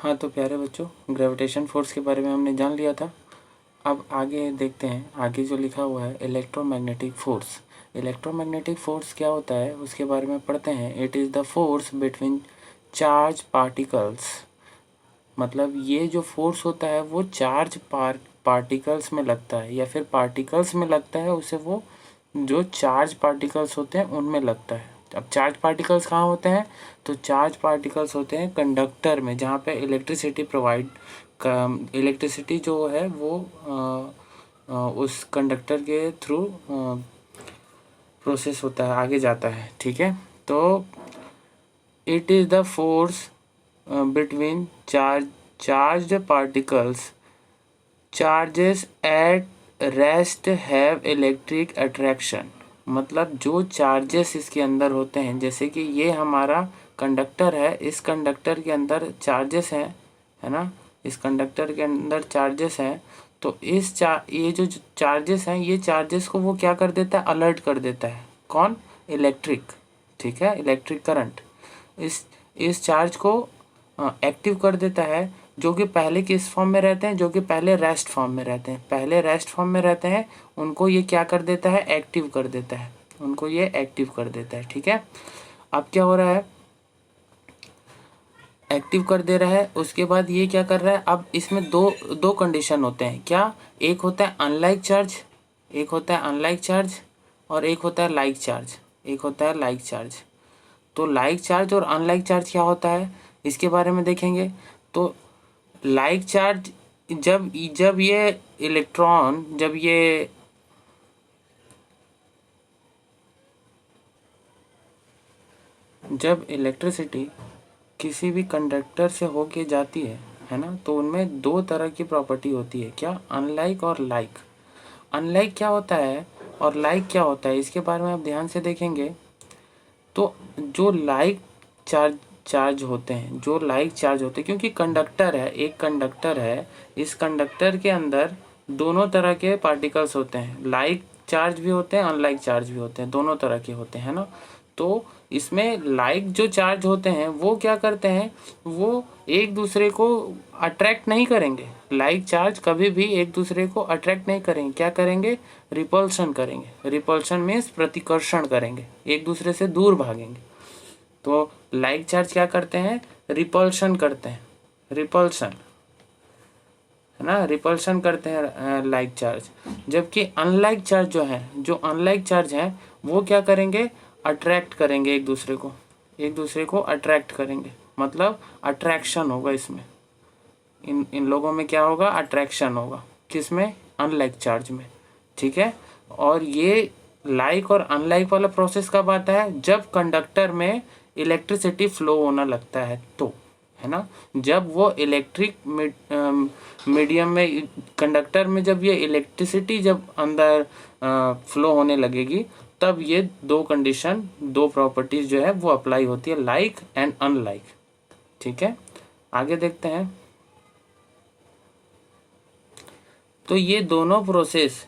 हाँ तो प्यारे बच्चों, ग्रेविटेशन फोर्स के बारे में हमने जान लिया था। अब आगे देखते हैं, आगे जो लिखा हुआ है इलेक्ट्रोमैग्नेटिक फोर्स। इलेक्ट्रोमैग्नेटिक फोर्स क्या होता है उसके बारे में पढ़ते हैं। It is the force between charge particles. मतलब ये जो फोर्स होता है वो चार्ज पार्टिकल्स में लगता है या फिर पार्टिकल्स में लगता है, उसे वो जो चार्ज पार्टिकल्स होते हैं उनमें लगता है। अब चार्ज पार्टिकल्स कहाँ होते हैं? तो चार्ज पार्टिकल्स होते हैं कंडक्टर में, जहाँ पे इलेक्ट्रिसिटी जो है वो उस कंडक्टर के थ्रू प्रोसेस होता है, आगे जाता है। ठीक है, तो it is the force between charged particles. Charges at rest have electric attraction. मतलब जो चार्जेस इसके अंदर होते हैं, जैसे कि ये हमारा कंडक्टर है, इस कंडक्टर के अंदर चार्जेस हैं, है ना, इस कंडक्टर के अंदर चार्जेस हैं। तो ये जो चार्जेस हैं, ये चार्जेस को वो क्या कर देता है? अलर्ट कर देता है। कौन? इलेक्ट्रिक। ठीक है, इलेक्ट्रिक करंट इस चार्ज को एक्टिव कर देता है, जो कि पहले किस फॉर्म में रहते हैं? जो कि पहले रेस्ट फॉर्म में रहते हैं। पहले रेस्ट फॉर्म में रहते हैं, उनको ये क्या कर देता है? एक्टिव कर देता है, उनको ये एक्टिव कर देता है। ठीक है, अब क्या हो रहा है? एक्टिव कर दे रहा है। उसके बाद ये क्या कर रहा है? अब इसमें दो कंडीशन होते हैं। क्या? एक होता है अनलाइक चार्ज, एक होता है अनलाइक चार्ज, और एक होता है लाइक चार्ज, एक होता है लाइक चार्ज। तो लाइक चार्ज और अनलाइक चार्ज क्या होता है इसके बारे में देखेंगे। तो लाइक चार्ज, जब ये इलेक्ट्रॉन, जब इलेक्ट्रिसिटी किसी भी कंडक्टर से होके जाती है ना, तो उनमें दो तरह की प्रॉपर्टी होती है। क्या? अनलाइक और लाइक। अनलाइक क्या होता है और लाइक क्या होता है, इसके बारे में आप ध्यान से देखेंगे। तो जो लाइक चार्ज होते हैं, जो लाइक चार्ज होते हैं, क्योंकि कंडक्टर है, एक कंडक्टर है, इस कंडक्टर के अंदर दोनों तरह के पार्टिकल्स होते हैं। लाइक चार्ज भी होते हैं, अनलाइक चार्ज भी होते हैं, दोनों तरह के होते हैं ना। तो इसमें लाइक जो चार्ज होते हैं वो क्या करते हैं? वो एक दूसरे को अट्रैक्ट नहीं करेंगे। लाइक चार्ज कभी भी एक दूसरे को अट्रैक्ट नहीं करेंगे। क्या करेंगे? रिपल्शन करेंगे। रिपल्शन मीन्स प्रतिकर्षण करेंगे, एक दूसरे से दूर भागेंगे। तो लाइक चार्ज क्या करते हैं? रिपल्शन करते हैं, रिपल्शन, है ना, रिपल्शन करते हैं लाइक चार्ज। जबकि अनलाइक चार्ज जो है, जो अनलाइक चार्ज है, वो क्या करेंगे? अट्रैक्ट करेंगे एक दूसरे को, एक दूसरे को अट्रैक्ट करेंगे। मतलब अट्रैक्शन होगा इसमें, इन लोगों में क्या होगा? अट्रैक्शन होगा। किसमें? अनलाइक चार्ज में। ठीक है, और ये लाइक और अनलाइक वाला प्रोसेस कब आता है? जब कंडक्टर में इलेक्ट्रिसिटी फ्लो होना लगता है, तो, है ना। जब वो इलेक्ट्रिक मीडियम में, कंडक्टर में, जब ये इलेक्ट्रिसिटी जब अंदर फ्लो होने लगेगी, तब ये दो कंडीशन, दो प्रॉपर्टीज जो है वो अप्लाई होती है, लाइक एंड अनलाइक। ठीक है, आगे देखते हैं। तो ये दोनों प्रोसेस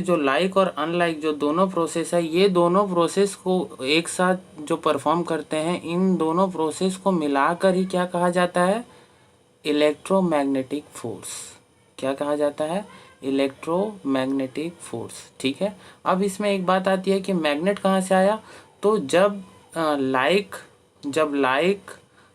जो लाइक और अनलाइक, जो दोनों प्रोसेस है, ये दोनों प्रोसेस को एक साथ जो परफॉर्म करते हैं, इन दोनों प्रोसेस को मिलाकर ही क्या कहा जाता है? Electromagnetic force. क्या कहा जाता है? Electromagnetic force. ठीक है, अब इसमें एक बात आती है कि मैग्नेट कहाँ से आया? तो जब लाइक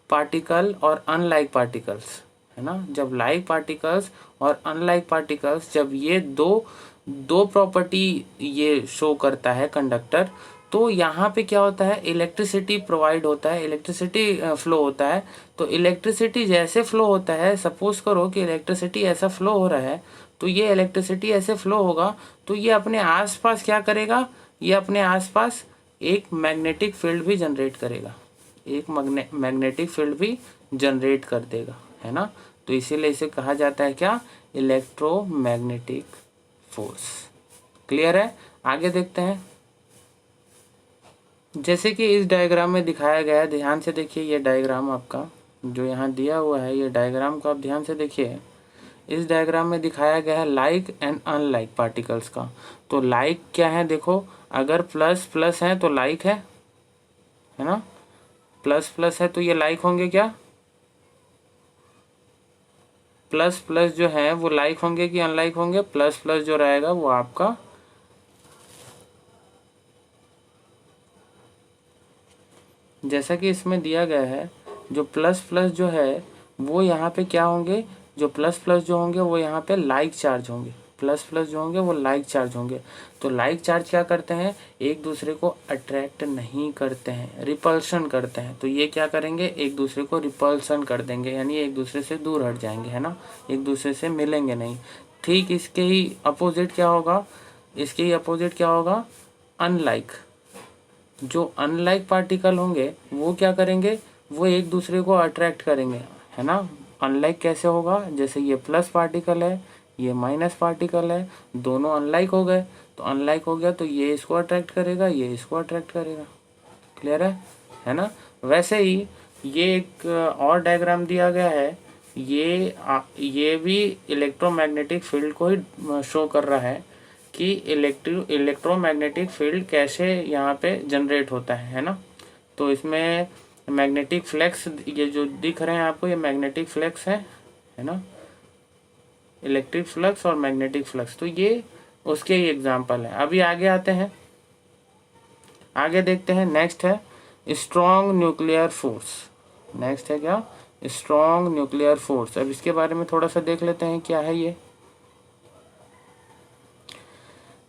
पार्टिकल और अनलाइक पार्टिकल्स, है ना, जब लाइक पार्टिकल्स और अनलाइक पार्टिकल्स, जब ये दो प्रॉपर्टी ये शो करता है कंडक्टर, तो यहाँ पे क्या होता है? इलेक्ट्रिसिटी प्रोवाइड होता है, इलेक्ट्रिसिटी फ्लो होता है। तो इलेक्ट्रिसिटी जैसे फ्लो होता है, सपोज करो कि इलेक्ट्रिसिटी ऐसा फ्लो हो रहा है, तो ये इलेक्ट्रिसिटी ऐसे फ्लो होगा, तो ये अपने आसपास क्या करेगा? ये अपने आसपास एक मैग्नेटिक फील्ड भी जनरेट करेगा, एक मैग्नेटिक फील्ड भी जनरेट कर देगा, है ना। तो इसीलिए इसे कहा जाता है क्या? Electromagnetic force. क्लियर है? आगे देखते हैं। जैसे कि इस डायग्राम में दिखाया गया है, ध्यान से देखिए, ये डायग्राम आपका जो यहाँ दिया हुआ है, ये डायग्राम को आप ध्यान से देखिए। इस डायग्राम में दिखाया गया है लाइक एंड अनलाइक पार्टिकल्स का। तो लाइक क्या है? देखो, अगर प्लस प्लस है तो लाइक है ना, प्लस प्लस है तो ये लाइक होंगे क्या? प्लस प्लस जो है वो लाइक होंगे कि अनलाइक होंगे, प्लस प्लस जो रहेगा वो आपका जैसा कि इसमें दिया गया है, जो प्लस प्लस जो है वो यहाँ पे क्या होंगे, जो प्लस प्लस जो होंगे वो यहाँ पे लाइक चार्ज होंगे, प्लस प्लस जो होंगे वो लाइक चार्ज होंगे। तो लाइक चार्ज क्या करते हैं, एक दूसरे को अट्रैक्ट नहीं करते हैं, रिपल्शन करते हैं। तो ये क्या करेंगे, एक दूसरे को रिपल्सन कर देंगे, यानी एक दूसरे से दूर हट जाएंगे, है ना, एक दूसरे से मिलेंगे नहीं। ठीक इसके ही अपोजिट क्या होगा, इसके ही अपोजिट क्या होगा, अनलाइक। जो अनलाइक पार्टिकल होंगे वो क्या करेंगे, वो एक दूसरे को अट्रैक्ट करेंगे, है ना। अनलाइक कैसे होगा, जैसे ये प्लस पार्टिकल है, ये माइनस पार्टिकल है, दोनों अनलाइक हो गए, तो अनलाइक हो गया तो ये इसको अट्रैक्ट करेगा, ये इसको अट्रैक्ट करेगा। क्लियर है ना। वैसे ही ये एक और डायग्राम दिया गया है, ये भी इलेक्ट्रोमैग्नेटिक फील्ड को ही शो कर रहा है कि इलेक्ट्रोमैग्नेटिक फील्ड कैसे यहाँ पे जनरेट होता है ना। तो इसमें मैग्नेटिक फ्लक्स, ये जो दिख रहे हैं आपको, ये मैग्नेटिक फ्लक्स है ना, इलेक्ट्रिक फ्लक्स और मैग्नेटिक फ्लक्स, तो ये उसके ही एग्जाम्पल है। अभी आगे आते हैं, आगे देखते हैं। नेक्स्ट है स्ट्रॉन्ग न्यूक्लियर फोर्स। नेक्स्ट है क्या, स्ट्रॉन्ग न्यूक्लियर फोर्स। अब इसके बारे में थोड़ा सा देख लेते हैं क्या है ये।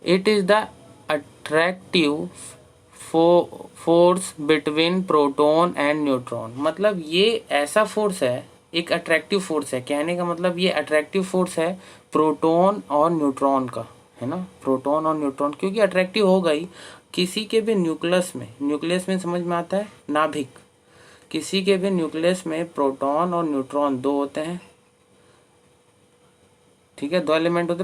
It is the attractive force between proton and neutron. मतलब ये ऐसा फोर्स है, एक अट्रैक्टिव फोर्स है, कहने का मतलब ये अट्रैक्टिव फोर्स है प्रोटॉन और न्यूट्रॉन का, है ना, प्रोटॉन और न्यूट्रॉन। क्योंकि अट्रैक्टिव होगा ही, किसी के भी न्यूक्लियस में समझ में आता है नाभिक, किसी के भी न्यूक्लियस में प्रोटॉन और न्यूट्रॉन दो होते हैं, ठीक है, दो एलिमेंट होते,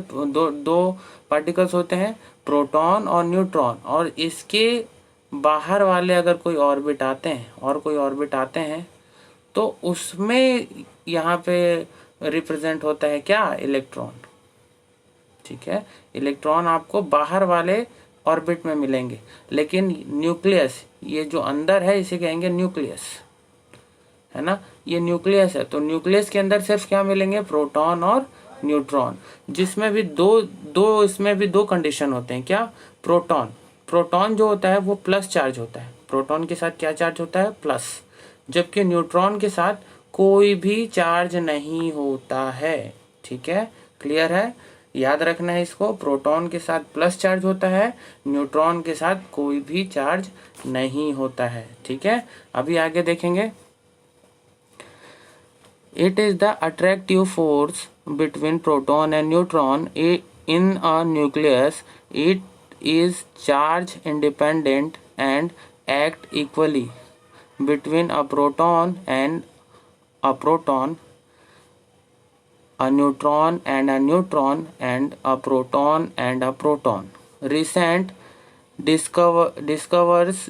दो पार्टिकल्स होते हैं, प्रोटॉन और न्यूट्रॉन। और इसके बाहर वाले अगर कोई ऑर्बिट आते हैं, और कोई ऑर्बिट आते हैं, तो उसमें यहाँ पे रिप्रेजेंट होता है क्या, इलेक्ट्रॉन। ठीक है, इलेक्ट्रॉन आपको बाहर वाले ऑर्बिट में मिलेंगे, लेकिन न्यूक्लियस, ये जो अंदर है इसे कहेंगे न्यूक्लियस, है ना, ये न्यूक्लियस है। तो न्यूक्लियस के अंदर सिर्फ क्या मिलेंगे, प्रोटॉन और न्यूट्रॉन, जिसमें भी इसमें भी दो कंडीशन होते हैं। क्या, प्रोटॉन जो होता है वो प्लस चार्ज होता है, प्रोटॉन के साथ क्या चार्ज होता है, प्लस, जबकि न्यूट्रॉन के साथ कोई भी चार्ज नहीं होता है। ठीक है, क्लियर है, याद रखना है इसको, प्रोटॉन के साथ प्लस चार्ज होता है, न्यूट्रॉन के साथ कोई भी चार्ज नहीं होता है। ठीक है, अभी आगे देखेंगे। It is the attractive force between proton and neutron in a nucleus. It is charge independent and act equally between a proton and a proton, a neutron and a neutron, and a proton and a proton. Recent discoveries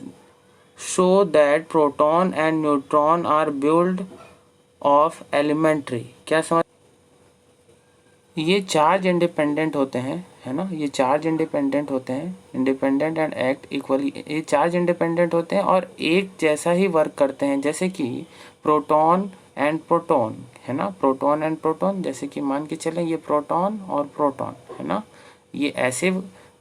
show that proton and neutron are built of elementary. क्या समझ, ये charge independent होते हैं, है ना, ये charge independent होते हैं, इंडिपेंडेंट एंड एक्ट इक्वली, ये चार्ज इंडिपेंडेंट होते हैं और एक जैसा ही वर्क करते हैं, जैसे कि प्रोटॉन एंड प्रोटॉन, है ना, प्रोटॉन एंड प्रोटॉन, जैसे कि मान के चलें ये प्रोटॉन और प्रोटॉन, है ना, ये ऐसे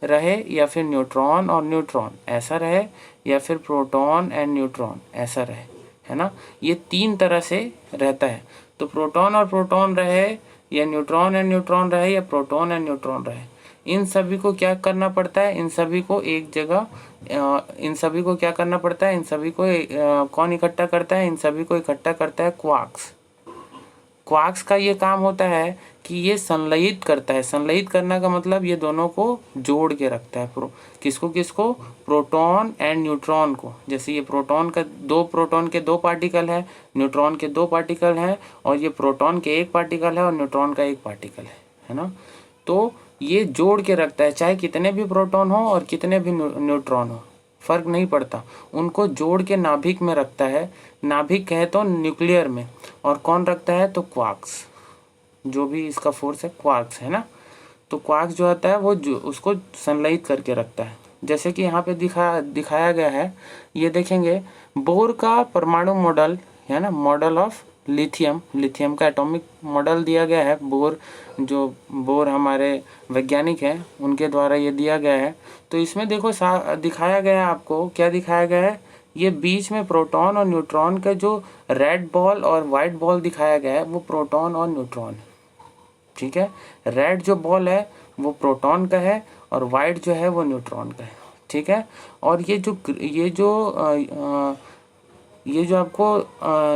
रहे, या फिर न्यूट्रॉन और न्यूट्रॉन ऐसा रहे, या फिर प्रोटॉन एंड न्यूट्रॉन ऐसा रहे, है ना, ये तीन तरह से रहता है। तो प्रोटॉन और प्रोटॉन रहे, या न्यूट्रॉन एंड न्यूट्रॉन रहे, या प्रोटॉन एंड न्यूट्रॉन रहे, इन सभी को क्या करना पड़ता है, इन सभी को एक जगह, इन सभी को क्या करना पड़ता है, इन सभी को कौन इकट्ठा करता है, इन सभी को इकट्ठा करता है क्वार्क्स। क्वार्क्स का ये काम होता है कि ये संलयित करता है, संलयित करने का मतलब ये दोनों को जोड़ के रखता है, किसको किसको, प्रोटॉन एंड न्यूट्रॉन को। जैसे ये प्रोटॉन के दो पार्टिकल है, न्यूट्रॉन के दो पार्टिकल हैं, और ये प्रोटॉन के एक पार्टिकल है और न्यूट्रॉन का एक पार्टिकल है ना। तो ये जोड़ के रखता है, चाहे कितने भी प्रोटॉन हो और कितने भी न्यूट्रॉन हो, फर्क नहीं पड़ता, उनको जोड़ के नाभिक में रखता है। नाभिक कहे तो न्यूक्लियर में, और कौन रखता है, तो क्वार्क्स, जो भी इसका फोर्स है क्वार्क्स, है ना। तो क्वार्क्स जो होता है वो उसको संलयित करके रखता है। जैसे कि यहाँ पे दिखाया गया है, ये देखेंगे बोर का परमाणु मॉडल, है ना, मॉडल ऑफ लिथियम का एटॉमिक मॉडल दिया गया है। बोर हमारे वैज्ञानिक हैं उनके द्वारा ये दिया गया है। तो इसमें देखो दिखाया गया है, आपको क्या दिखाया गया है, ये बीच में प्रोटॉन और न्यूट्रॉन का जो रेड बॉल और वाइट बॉल दिखाया गया है वो प्रोटॉन और न्यूट्रॉन है। ठीक है, रेड जो बॉल है वो प्रोटॉन का है और वाइट जो है वो न्यूट्रॉन का है। ठीक है, और ये जो आपको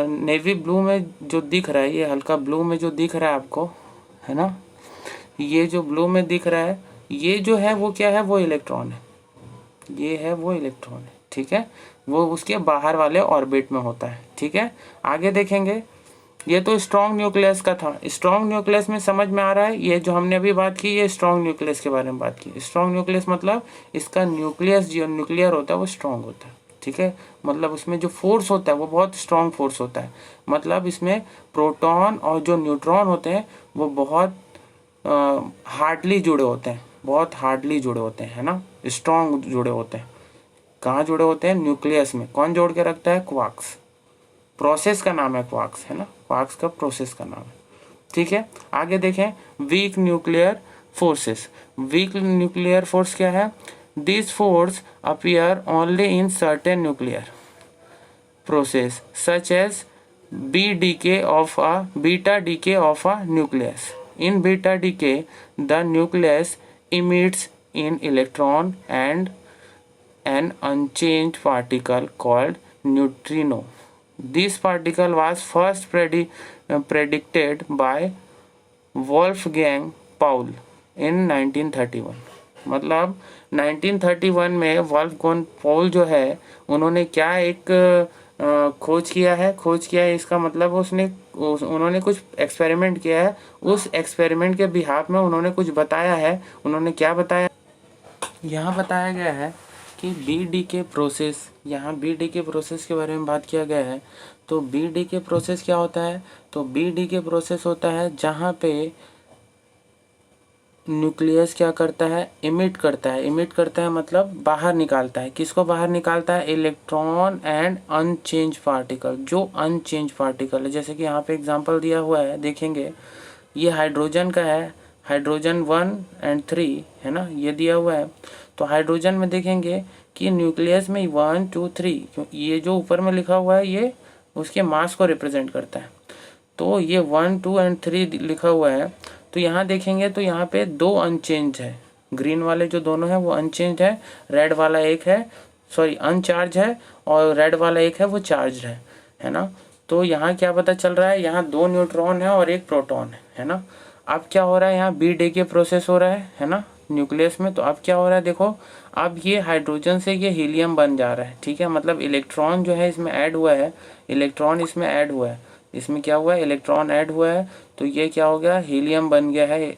नेवी ब्लू में जो दिख रहा है, ये हल्का ब्लू में जो दिख रहा है आपको, है ना, ये जो ब्लू में दिख रहा है, ये जो है वो क्या है, वो इलेक्ट्रॉन है। ये है वो इलेक्ट्रॉन है। ठीक है, वो उसके बाहर वाले ऑर्बिट में होता है। ठीक है, आगे देखेंगे। ये तो स्ट्रॉन्ग न्यूक्लियस का था। स्ट्रॉन्ग न्यूक्लियस में समझ में आ रहा है, ये जो हमने अभी बात की, ये स्ट्रॉन्ग न्यूक्लियस के बारे में बात की। स्ट्रॉन्ग न्यूक्लियस मतलब इसका न्यूक्लियस जो न्यूक्लियर होता है वो स्ट्रॉन्ग होता है। ठीक है, मतलब उसमें जो फोर्स होता है वो बहुत स्ट्रॉन्ग फोर्स होता है। मतलब इसमें प्रोटॉन और जो न्यूट्रॉन होते हैं वो बहुत हार्डली जुड़े होते हैं, बहुत हार्डली जुड़े होते हैं, है ना, स्ट्रॉन्ग जुड़े होते हैं। कहाँ जुड़े होते हैं, न्यूक्लियस में। कौन जोड़ के रखता है, क्वार्क्स। प्रोसेस का नाम है क्वार्क्स, है ना, क्वार्क्स का प्रोसेस का नाम है। ठीक है, आगे देखें, weak nuclear forces. Weak nuclear force क्या है, this force appear only in certain nuclear process such as beta decay of a nucleus. In beta decay, the nucleus emits an electron and an unchanged particle called neutrino. This particle was first predicted by Wolfgang Paul in 1931. मतलब 1931 में वॉल्फगैंग Paul जो है उन्होंने क्या एक खोज किया है। इसका मतलब उन्होंने कुछ एक्सपेरिमेंट किया है। उस एक्सपेरिमेंट के बिहाफ में उन्होंने कुछ बताया है। उन्होंने क्या बताया, यहाँ बताया गया है कि बी डी के प्रोसेस, यहाँ बी डी के प्रोसेस के बारे में बात किया गया है। तो बी डी के प्रोसेस क्या होता है, तो बी डी के प्रोसेस होता है जहाँ पे न्यूक्लियस क्या करता है, इमिट करता है मतलब बाहर निकालता है। किसको बाहर निकालता है, इलेक्ट्रॉन एंड अनचेंज पार्टिकल। जो अनचेंज पार्टिकल है, जैसे कि यहाँ पे एग्जांपल दिया हुआ है, देखेंगे ये हाइड्रोजन का है, हाइड्रोजन 1 और 3 है ना, ये दिया हुआ है। तो हाइड्रोजन में देखेंगे कि न्यूक्लियस में 1 2 3, ये जो ऊपर में लिखा हुआ है ये उसके मास को रिप्रेजेंट करता है। तो ये 1 2 और 3 लिखा हुआ है। तो यहाँ देखेंगे तो यहाँ पे 2 अनचेंज है, ग्रीन वाले जो दोनों है वो अनचेंज है, रेड वाला एक है, सॉरी अनचार्ज है, और रेड वाला एक है वो चार्ज है ना। तो यहाँ क्या पता चल रहा है, यहाँ 2 न्यूट्रॉन है और 1 प्रोटॉन है ना। अब क्या हो रहा है, यहाँ बी डे के प्रोसेस हो रहा है ना न्यूक्लियस में। तो अब क्या हो रहा है, देखो अब ये हाइड्रोजन से ये हीलियम बन जा रहा है। ठीक है, मतलब इलेक्ट्रॉन जो है इसमें ऐड हुआ है, इलेक्ट्रॉन इसमें ऐड हुआ है, इसमें क्या हुआ है, इलेक्ट्रॉन ऐड हुआ है। तो ये क्या हो गया, हीलियम बन गया है,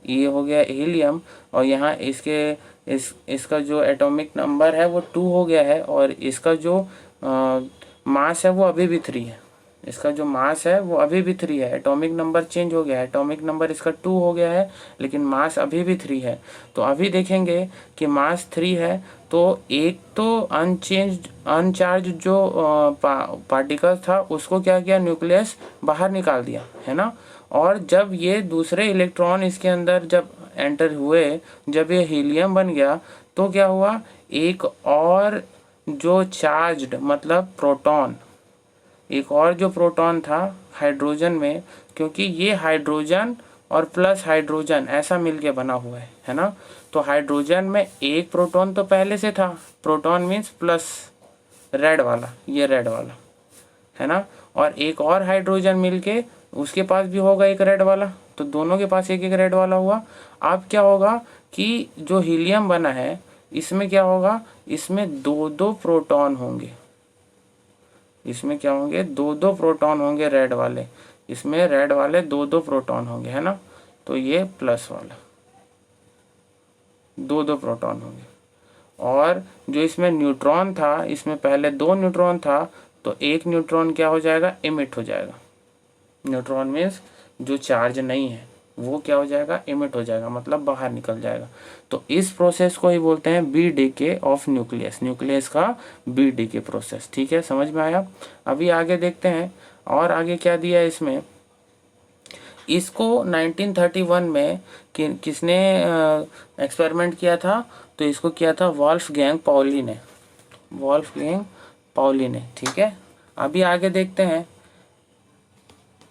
ये हो गया हीलियम। और यहाँ इसका जो एटॉमिक नंबर है वो 2 हो गया है, और इसका जो मास है वो अभी भी 3 है। इसका जो मास है वो अभी भी 3 है, एटॉमिक नंबर चेंज हो गया है, एटॉमिक नंबर इसका 2 हो गया है, लेकिन मास अभी भी 3 है। तो अभी देखेंगे कि मास 3 है, तो एक तो अनचार्ज जो पार्टिकल था उसको क्या किया, न्यूक्लियस बाहर निकाल दिया, है ना। और जब ये दूसरे इलेक्ट्रॉन इसके अंदर जब एंटर हुए, जब ये हीलियम बन गया, तो क्या हुआ, एक और जो चार्ज्ड मतलब प्रोटॉन, एक और जो प्रोटॉन था हाइड्रोजन में, क्योंकि ये हाइड्रोजन और प्लस हाइड्रोजन ऐसा मिलके बना हुआ है ना। तो हाइड्रोजन में एक प्रोटॉन तो पहले से था, प्रोटॉन मीन्स प्लस रेड वाला, ये रेड वाला है ना, और एक और हाइड्रोजन मिलके उसके पास भी होगा एक रेड वाला, तो दोनों के पास एक एक रेड वाला हुआ। अब क्या होगा कि जो हीलियम बना है इसमें क्या होगा, इसमें 2 प्रोटॉन होंगे, इसमें क्या होंगे, 2 प्रोटॉन होंगे रेड वाले, इसमें रेड वाले 2 प्रोटॉन होंगे, है ना। तो ये प्लस वाला 2 प्रोटॉन होंगे। और जो इसमें न्यूट्रॉन था, इसमें पहले 2 न्यूट्रॉन था, तो एक न्यूट्रॉन क्या हो जाएगा, इमिट हो जाएगा। न्यूट्रॉन मीन्स जो चार्ज नहीं है वो क्या हो जाएगा, इमिट हो जाएगा, मतलब बाहर निकल जाएगा। तो इस प्रोसेस को ही बोलते हैं beta decay of nucleus, nucleus का बी डीके प्रोसेस। ठीक है, समझ में आया। अभी आगे देखते हैं, और आगे क्या दिया है इसमें, इसको 1931 में किसने एक्सपेरिमेंट किया था, तो इसको किया था वॉल्फगैंग पाउली ने, वॉल्फगैंग पाउली ने। ठीक है, अभी आगे देखते हैं,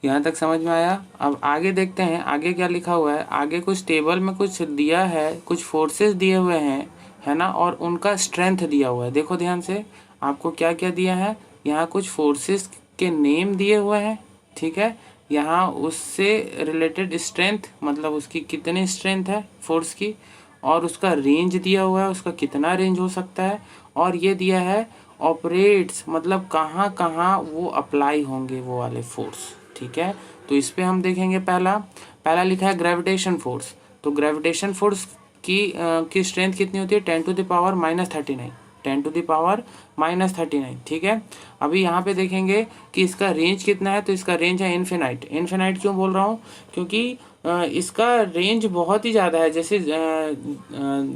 यहाँ तक समझ में आया। अब आगे देखते हैं आगे क्या लिखा हुआ है। आगे कुछ टेबल में कुछ दिया है, कुछ फोर्सेस दिए हुए हैं, है ना, और उनका स्ट्रेंथ दिया हुआ है। देखो ध्यान से, आपको क्या क्या दिया है, यहाँ कुछ फोर्सेस के नेम दिए हुए हैं। ठीक है, यहाँ उससे रिलेटेड स्ट्रेंथ, मतलब उसकी कितनी स्ट्रेंथ है फोर्स की, और उसका रेंज दिया हुआ है, उसका कितना रेंज हो सकता है, और ये दिया है ऑपरेट्स, मतलब कहाँ कहाँ वो अप्लाई होंगे वो वाले फोर्स। ठीक है, तो इस पे हम देखेंगे, पहला लिखा है ग्रेविटेशन फोर्स। तो ग्रेविटेशन फोर्स की स्ट्रेंथ कितनी होती है, 10⁻39, 10⁻39। ठीक है, अभी यहाँ पे देखेंगे कि इसका रेंज कितना है, तो इसका रेंज है इन्फिनाइट। इन्फिनाइट क्यों बोल रहा हूँ, क्योंकि इसका रेंज बहुत ही ज़्यादा है। जैसे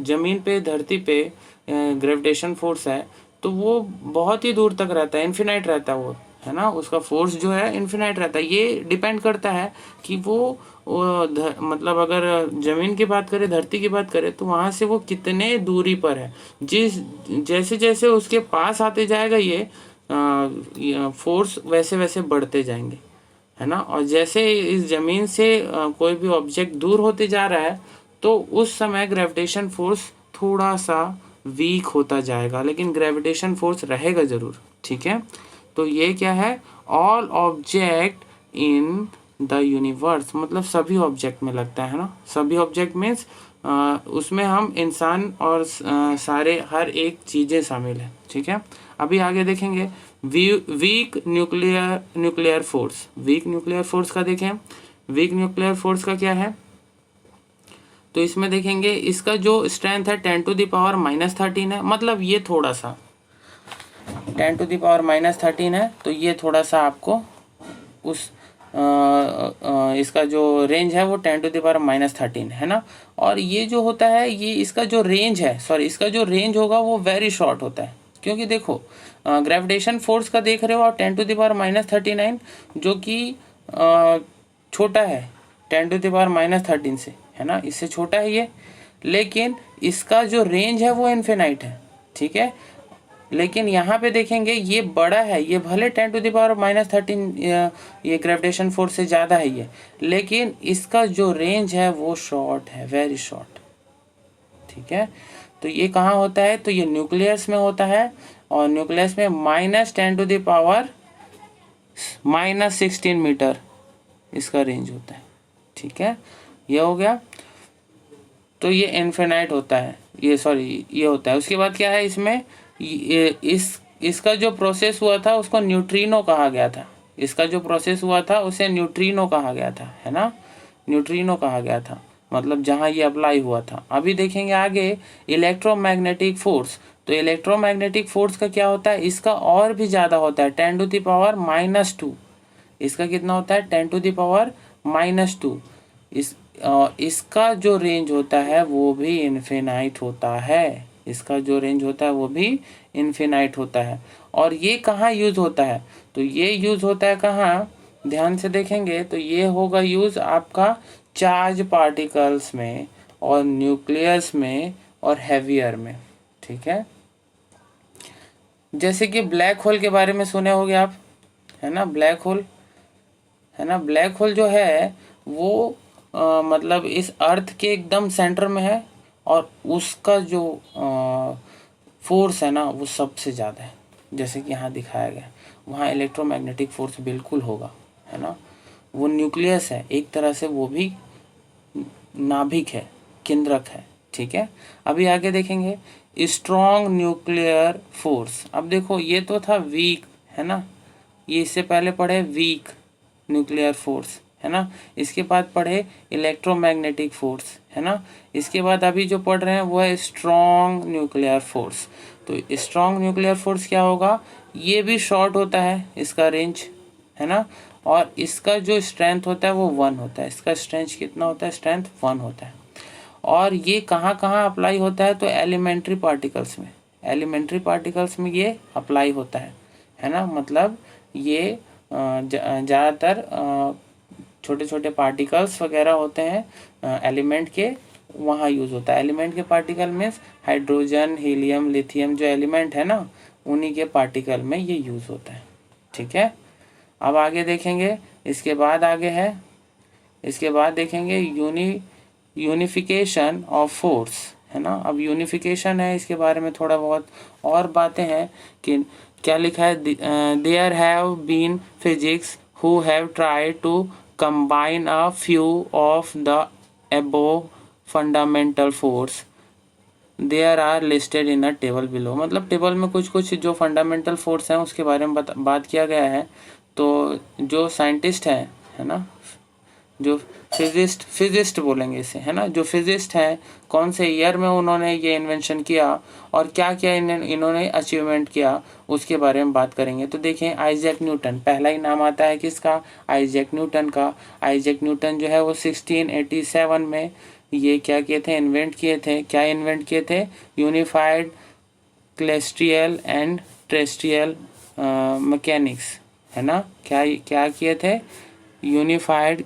ज़मीन पे, धरती पे ग्रेविटेशन फोर्स है, तो वो बहुत ही दूर तक रहता है, इन्फिनाइट रहता है वो, है ना, उसका फोर्स जो है इन्फिनाइट रहता है। ये डिपेंड करता है कि वो मतलब अगर ज़मीन की बात करें, धरती की बात करें, तो वहाँ से वो कितने दूरी पर है। जैसे जैसे उसके पास आते जाएगा ये फोर्स, वैसे वैसे बढ़ते जाएंगे, है ना। और जैसे इस ज़मीन से कोई भी ऑब्जेक्ट दूर होते जा रहा है, तो उस समय ग्रेविटेशन फोर्स थोड़ा सा वीक होता जाएगा, लेकिन ग्रेविटेशन फोर्स रहेगा ज़रूर। ठीक है, तो ये क्या है, all object in the universe, मतलब सभी ऑब्जेक्ट में लगता है ना। सभी ऑब्जेक्ट मीन्स उसमें हम इंसान और सारे हर एक चीज़ें शामिल है। ठीक है, अभी आगे देखेंगे week nuclear force. Week nuclear force का देखें, वीक न्यूक्लियर फोर्स का क्या है, तो इसमें देखेंगे इसका जो स्ट्रेंथ है 10⁻13 है, मतलब ये थोड़ा सा 10⁻13 है, तो ये थोड़ा सा आपको उस इसका जो रेंज है वो 10⁻13 है ना। और ये जो होता है, ये इसका जो रेंज है, सॉरी, इसका जो रेंज होगा वो वेरी शॉर्ट होता है, क्योंकि देखो ग्रेविटेशन फोर्स का देख रहे हो आप 10⁻39, जो कि छोटा है 10⁻13 से, है ना, इससे छोटा है ये, लेकिन इसका जो रेंज है वो इन्फिनाइट है। ठीक है, लेकिन यहाँ पे देखेंगे ये बड़ा है, ये भले 10⁻13 ये ग्रेविटेशन फोर्स से ज़्यादा है ये, लेकिन इसका जो रेंज है वो शॉर्ट है, वेरी शॉर्ट। ठीक है, तो ये कहाँ होता है, तो ये न्यूक्लियस में होता है, और न्यूक्लियस में -10⁻16 मीटर इसका रेंज होता है। ठीक है, ये हो गया, तो ये इन्फिनाइट होता है, ये सॉरी ये होता है। उसके बाद क्या है इसमें, इसका जो प्रोसेस हुआ था उसको न्यूट्रिनो कहा गया था। इसका जो प्रोसेस हुआ था उसे न्यूट्रिनो कहा गया था, है ना, न्यूट्रिनो कहा गया था, मतलब जहाँ ये अप्लाई हुआ था। अभी देखेंगे आगे इलेक्ट्रोमैग्नेटिक फोर्स। तो इलेक्ट्रोमैग्नेटिक फोर्स का क्या होता है, इसका और भी ज़्यादा होता है, 10⁻²। इसका कितना होता है, 10⁻²। इसका जो रेंज होता है वो भी इन्फिनाइट होता है, इसका जो रेंज होता है वो भी इन्फिनाइट होता है। और ये कहाँ यूज़ होता है, तो ये यूज़ होता है कहाँ, ध्यान से देखेंगे तो ये होगा यूज़ आपका चार्ज पार्टिकल्स में, और न्यूक्लियस में, और हैवियर में। ठीक है, जैसे कि ब्लैक होल के बारे में सुने होंगे आप, है ना, ब्लैक होल, है ना। ब्लैक होल जो है वो मतलब इस अर्थ के एकदम सेंटर में है, और उसका जो फोर्स है ना वो सबसे ज़्यादा है, जैसे कि यहाँ दिखाया गया। वहाँ इलेक्ट्रोमैग्नेटिक फोर्स बिल्कुल होगा, है ना। वो न्यूक्लियस है एक तरह से, वो भी नाभिक है, केंद्रक है। ठीक है, अभी आगे देखेंगे स्ट्रॉन्ग न्यूक्लियर फोर्स। अब देखो ये तो था वीक, है ना, ये इससे पहले पढ़े वीक न्यूक्लियर फोर्स, है ना। इसके बाद पढ़े इलेक्ट्रोमैग्नेटिक फोर्स, है ना। इसके बाद अभी जो पढ़ रहे हैं वो है स्ट्रॉन्ग न्यूक्लियर फोर्स। तो स्ट्रॉन्ग न्यूक्लियर फोर्स क्या होगा, ये भी शॉर्ट होता है इसका रेंज, है ना, और इसका जो स्ट्रेंथ होता है वो 1 होता है। इसका स्ट्रेंथ कितना होता है, स्ट्रेंथ 1 होता है। और ये कहाँ कहाँ अप्लाई होता है, तो एलिमेंट्री पार्टिकल्स में, एलिमेंट्री पार्टिकल्स में ये अप्लाई होता है ना। मतलब ये ज़्यादातर छोटे छोटे पार्टिकल्स वगैरह होते हैं एलिमेंट के, वहाँ यूज़ होता है। एलिमेंट के particle means hydrogen, helium, lithium जो एलिमेंट है ना, उन्हीं के पार्टिकल में ये यूज़ होता है। ठीक है, अब आगे देखेंगे। इसके बाद आगे है, इसके बाद देखेंगे यूनिफिकेशन ऑफ फोर्स, है ना। अब यूनिफिकेशन है, इसके बारे में थोड़ा बहुत और बातें हैं कि क्या लिखा है, there have been physics who have tried to combine a few of the above fundamental force, there are listed in a table below. मतलब टेबल में कुछ कुछ जो फंडामेंटल फोर्स हैं उसके बारे में बात किया गया है। तो जो साइंटिस्ट हैं, है ना, जो फिजिस्ट बोलेंगे इसे, है ना, जो फिजिस्ट हैं, कौन से ईयर में उन्होंने ये इन्वेंशन किया और क्या क्या इन्होंने अचीवमेंट किया, उसके बारे में बात करेंगे। तो देखें, आइजैक न्यूटन, पहला ही नाम आता है किसका, आइजैक न्यूटन का। आइजैक न्यूटन जो है वो 1687 में ये क्या किए थे, इन्वेंट किए थे। क्या इन्वेंट किए थे, यूनिफाइड क्लेस्ट्रियल एंड टेरेस्ट्रियल मैकेनिक्स, है ना। क्या क्या किए थे, यूनिफाइड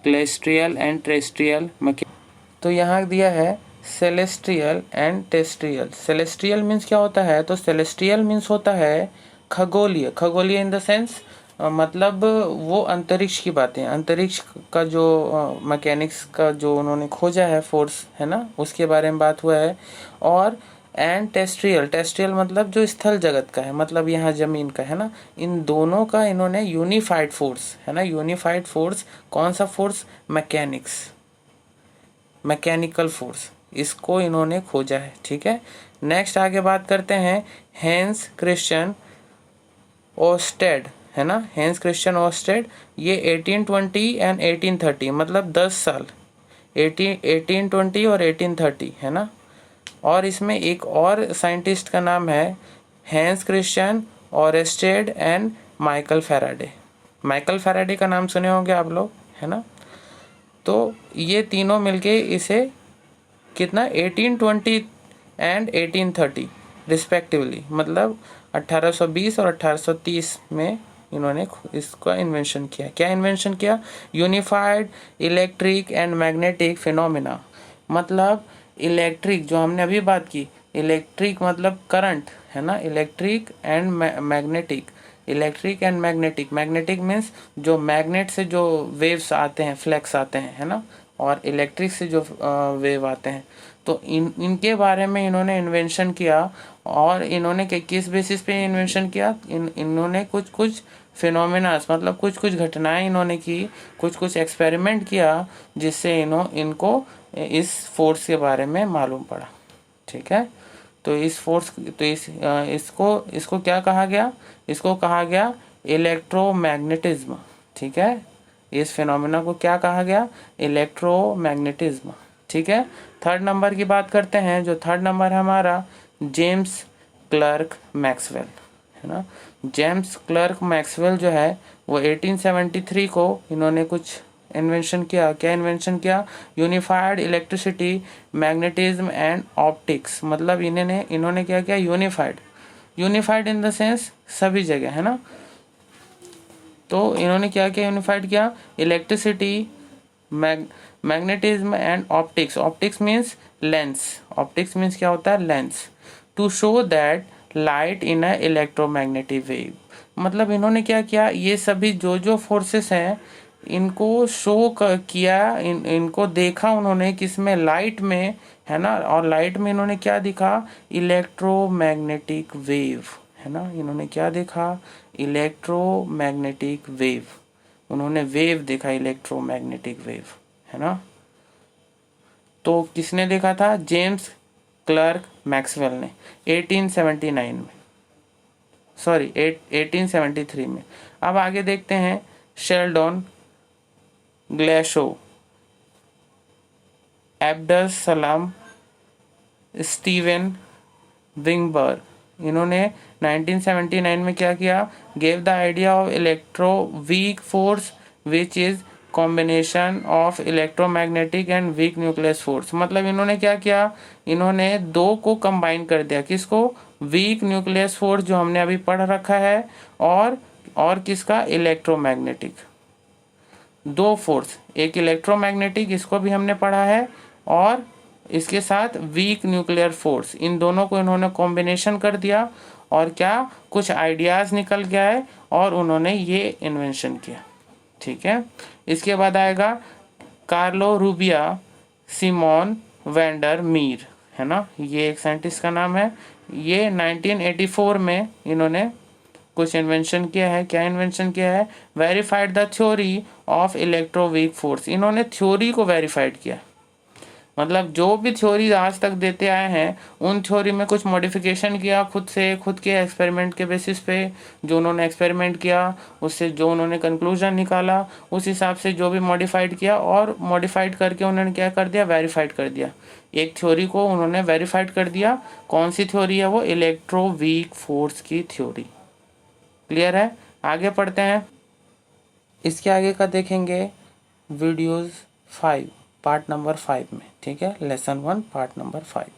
क्लेस्ट्रियल एंड टेरेस्ट्रियल मैकेनिक्स। तो यहाँ दिया है celestial and terrestrial. Celestial means क्या होता है, तो सेलेस्ट्रियल मीन्स होता है खगोलीय। खगोलीय इन द सेंस मतलब वो अंतरिक्ष की बातें, अंतरिक्ष का जो मैकेनिक्स का जो उन्होंने खोजा है फोर्स, है ना, उसके बारे में बात हुआ है। और एंड टेरेस्ट्रियल, टेरेस्ट्रियल मतलब जो स्थल जगत का है, मतलब यहाँ जमीन का, है ना। इन दोनों का इन्होंने यूनिफाइड फोर्स, है ना, यूनिफाइड फोर्स, कौन सा फोर्स, मैकेनिक्स, मैकेनिकल फोर्स, इसको इन्होंने खोजा है। ठीक है, नेक्स्ट आगे बात करते हैं हैंस क्रिश्चियन ओर्स्टेड, है ना। हैंस क्रिश्चियन ओर्स्टेड, ये 1820 एंड 1830, मतलब 10 साल, 1820 और 1830, है ना। और इसमें एक और साइंटिस्ट का नाम है Hans Christian Oersted and Michael Faraday. Michael Faraday का नाम सुने होंगे आप लोग, है ना। तो ये तीनों मिलके इसे कितना, 1820 एंड 1830 रिस्पेक्टिवली, मतलब 1820 और 1830 में इन्होंने इसका इन्वेंशन किया। क्या इन्वेंशन किया, unified electric and magnetic phenomena. मतलब इलेक्ट्रिक, जो हमने अभी बात की, इलेक्ट्रिक मतलब करंट, है ना, electric and magnetic, electric and magnetic. Magnetic means जो मैग्नेट से जो वेव्स आते हैं, फ्लैक्स आते हैं, है ना, और इलेक्ट्रिक से जो वेव आते हैं। तो इनके बारे में इन्होंने इन्वेंशन किया। और इन्होंने किस बेसिस पे इन्वेंशन किया, इन्होंने कुछ कुछ फिनोमिनास, मतलब कुछ कुछ घटनाएं इन्होंने की, कुछ कुछ एक्सपेरिमेंट किया, जिससे इनको इस फोर्स के बारे में मालूम पड़ा। ठीक है, तो इस फोर्स, तो इसको क्या कहा गया, इसको कहा गया इलेक्ट्रोमैग्नेटिज्म। ठीक है, इस फिनोमेना को क्या कहा गया, इलेक्ट्रोमैग्नेटिज्म। ठीक है, थर्ड नंबर की बात करते हैं। जो थर्ड नंबर है हमारा, जेम्स क्लर्क मैक्सवेल, है ना। जेम्स क्लर्क मैक्सवेल जो है वो 1873 को इन्होंने कुछ इन्वेंशन किया। क्या इन्वेंशन किया, unified electricity, magnetism and optics. मतलब इन्होंने क्या किया, यूनिफाइड इन द सेंस सभी जगह, है ना। तो इन्होंने क्या किया, यूनिफाइड किया electricity, magnetism and optics. Optics means lens, optics means क्या होता है, lens, to show that light in a electromagnetic wave. मतलब इन्होंने क्या किया, ये सभी जो जो फोर्सेस हैं इनको शो किया, इनको देखा उन्होंने किसमें, लाइट में, है ना। और लाइट में इन्होंने क्या दिखा, इलेक्ट्रोमैग्नेटिक वेव, है ना। इन्होंने क्या देखा, इलेक्ट्रोमैग्नेटिक वेव, उन्होंने वेव देखा, इलेक्ट्रोमैग्नेटिक वेव, है ना। तो किसने देखा था, जेम्स क्लर्क मैक्सवेल ने 1879 में, सॉरी 1873 में। अब आगे देखते हैं शेल्डन ग्लेशो, एब्डस सलाम, स्टीवन विंगबर्ग। इन्होंने 1979 में क्या किया, gave the idea of electroweak force which is combination of electromagnetic and weak nucleus force. मतलब इन्होंने क्या किया, इन्होंने दो को कंबाइन कर दिया, किसको, वीक न्यूक्लियस फोर्स जो हमने अभी पढ़ रखा है, और और किसका, इलेक्ट्रोमैग्नेटिक। दो फोर्स, एक इलेक्ट्रोमैग्नेटिक, इसको भी हमने पढ़ा है, और इसके साथ वीक न्यूक्लियर फोर्स, इन दोनों को इन्होंने कॉम्बिनेशन कर दिया और क्या कुछ आइडियाज़ निकल के आए और उन्होंने ये इन्वेंशन किया। ठीक है, इसके बाद आएगा Carlo Rubbia Simon van der Meer, है ना, ये एक साइंटिस्ट का नाम है। ये 1984 में इन्होंने कुछ इन्वेंशन किया है। क्या इन्वेंशन किया है, verified the theory of electroweak force, इन्होंने थ्योरी को वेरीफाइड किया। मतलब जो भी थ्योरी आज तक देते आए हैं उन थ्योरी में कुछ मॉडिफिकेशन किया खुद से, खुद के एक्सपेरिमेंट के बेसिस पे, जो उन्होंने एक्सपेरिमेंट किया उससे जो उन्होंने कंक्लूजन निकाला उस हिसाब से जो भी मॉडिफाइड किया, और मॉडिफाइड करके उन्होंने क्या कर दिया, वेरीफाइड कर दिया। एक थ्योरी को उन्होंने वेरीफाइड कर दिया। कौन सी थ्योरी है वो, इलेक्ट्रोवीक फोर्स की थ्योरी। क्लियर है, आगे पढ़ते हैं। इसके आगे का देखेंगे वीडियोज़ 5 पार्ट नंबर 5 में। ठीक है, लेसन 1 पार्ट नंबर 5।